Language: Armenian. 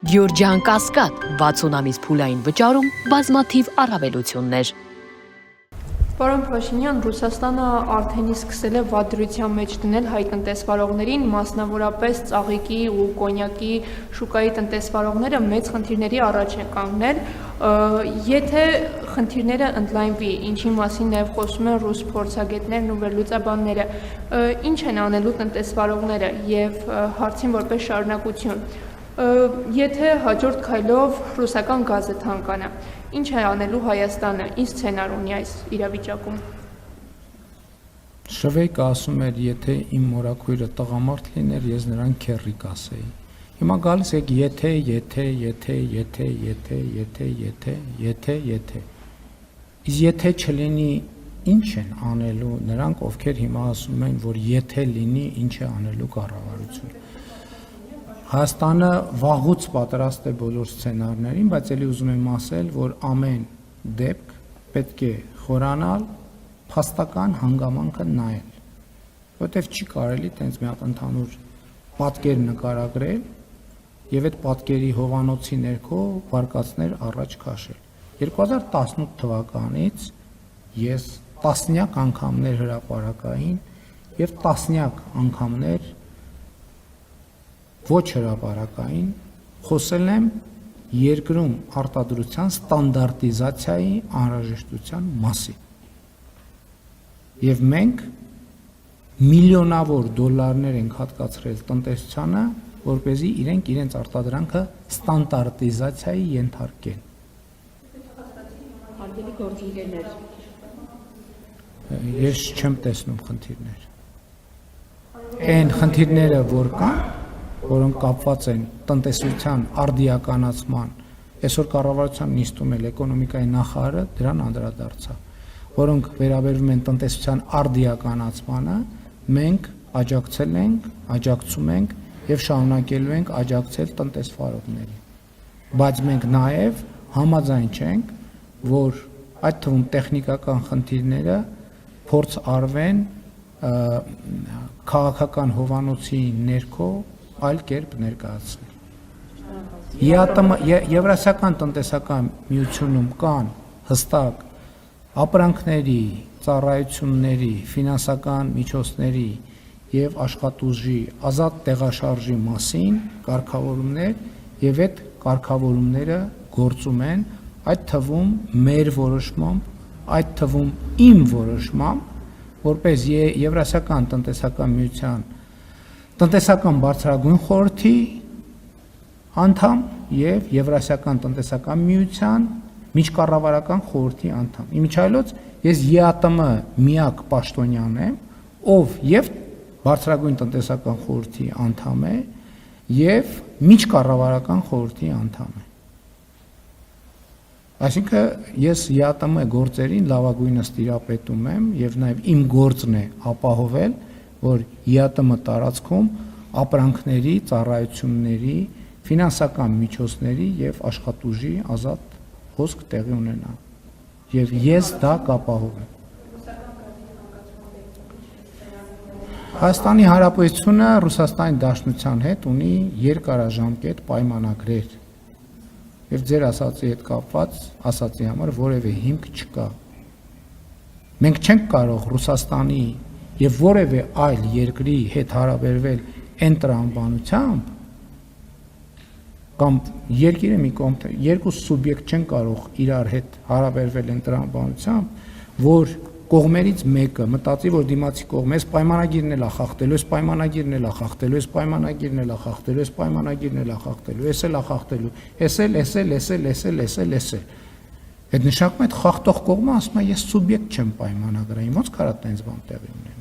Գյորջյան Կասկադ 60 ամիս փուլային վճարում բազմաթիվ առավելություններ։ Պարոն Փաշինյան, Ռուսաստանը արդեն սկսել է վատ մեջ դնել հայ տնտեսվարողներին, մասնավորապես ծաղիկի ու կոնյակի շուկայի տնտեսվարողները մեծ խնդիրների առաջ են կանգնել։ Եթե խնդիրները ընդլայնվի, ինչի մասին նաև խոսում են ռուս փորձագետներն ու վերլուծաբանները, ինչ են անելու տնտեսվարողները եւ հարցին որպես շարունակություն։ Եթե հաջորդ քայլով ռուսական գազը թանկանա, ինչ է անելու Հայաստանը, ինչ սցենար ունի այս իրավիճակում։ Շվեյկը ասում էր, եթե իմ մորաքույրը տղամարդ լիներ, ես նրան քեռի կասեի։ Հիմա գալիս եք եթե։ Իսկ եթե չլինի, ինչ են անելու նրանք, ովքեր հիմա ասում են, որ եթե լինի, ինչ է անելու կառավարությունը։ Հայաստանը վաղուց պատրաստ է բոլոր սցենարներին, բայց ելի ուզում եմ ասել, որ ամեն դեպք պետք է խորանալ, փաստական հանգամանքը նայել, որտեվ չի կարելի տենց մի հատ ընդհանուր պատկեր նկարագրել եւ այդ պատկերի հովանոցի ներքո վարկածներ առաջ քաշել։ 2018 թվականից ես տասնյակ անգամներ հրապարակային եւ տասնյակ անգամներ ոչ հրապարակային խոսել եմ երկրում արտադրության ստանդարտիզացիայի անհրաժեշտության մասին։ Եվ մենք միլիոնավոր դոլարներ ենք հատկացրել տնտեսությանը, որպեսզի իրենց արտադրանքը ստանդարտիզացիայի ենթարկեն։ Հարգելի գործընկերներ, ես չեմ տեսնում խնդիրներ։ Այն խնդիրները, որ կան, որոնք կապված են տնտեսության արդիականացման, այսօր կառավարության նիստում էլ էկոնոմիկայի նախարարը դրան անդրադարձավ, որոնք վերաբերում են տնտեսության արդիականացմանը, մենք աջակցել ենք, աջակցում ենք եւ շարունակելու ենք աջակցել տնտեսվարողներին։ Բայց մենք նաեւ համաձայն չենք, որ այդ թվում տեխնիկական խնդիրները փորձ արվեն քաղաքական հովանոցի ներքո այլ կերպ ներկայացնել։ Եվրասիական տնտեսական միությունում կան հստակ ապրանքների, ծառայությունների, ֆինանսական միջոցների եւ աշխատուժի ազատ տեղաշարժի մասին կարգավորումներ եւ այդ կարգավորումները գործում են, այդ թվում մեր որոշմամբ, այդ թվում իմ որոշմամբ, որպես Եվրասիական տնտեսական միության տնտեսական բարձրագույն խորհրդի անդամ եւ Եվրասիական տնտեսական միության միջկառավարական խորհրդի անդամ։ Իմիջիայլոց ես ԵԱՏՄ միակ պաշտոնյան եմ, ով եւ բարձրագույն տնտեսական խորհրդի անդամ է եւ միջկառավարական խորհրդի անդամ է։ Այսինքն ես ԵԱՏՄ գործերին լավագույնս տիրապետում եմ եւ նաեւ իմ գործն է ապահովել, որ ԵԱՏՄ տարածքում ապրանքների, ծառայությունների, ֆինանսական միջոցների եւ աշխատուժի ազատ հոսք տեղի ունենա։ Եվ ես դա կապահովեմ։ Հայաստանի Հանրապետությունը Ռուսաստանի Դաշնության հետ ունի երկարաժամկետ պայմանագրեր։ Եվ ձեր ասացի հետ կապված ասացի համար որևէ հիմք չկա։ Մենք չենք կարող Ռուսաստանի եւ որևէ այլ երկրի հետ հարաբերվել այն տրամաբանությամբ կամ երկիրը մի կողմ երկու սուբյեկտ չեն կարող իրար հետ հարաբերվել այն տրամաբանությամբ, որ կողմերից մեկը մտածի, որ դիմացի կողմը այս պայմանագիրն էլ է խախտելու, այս պայմանագիրն էլ է խախտելու, այս պայմանագիրն էլ է խախտելու, այս պայմանագիրն էլ է խախտելու, այս էլ է խախտելու, էս էլ։ Այդ նշանակում է այդ խախտող կողմը ասում է ես սուբյեկտ չեմ պայմանագրային, ոնց կարա տենց բան տեղի ունենա։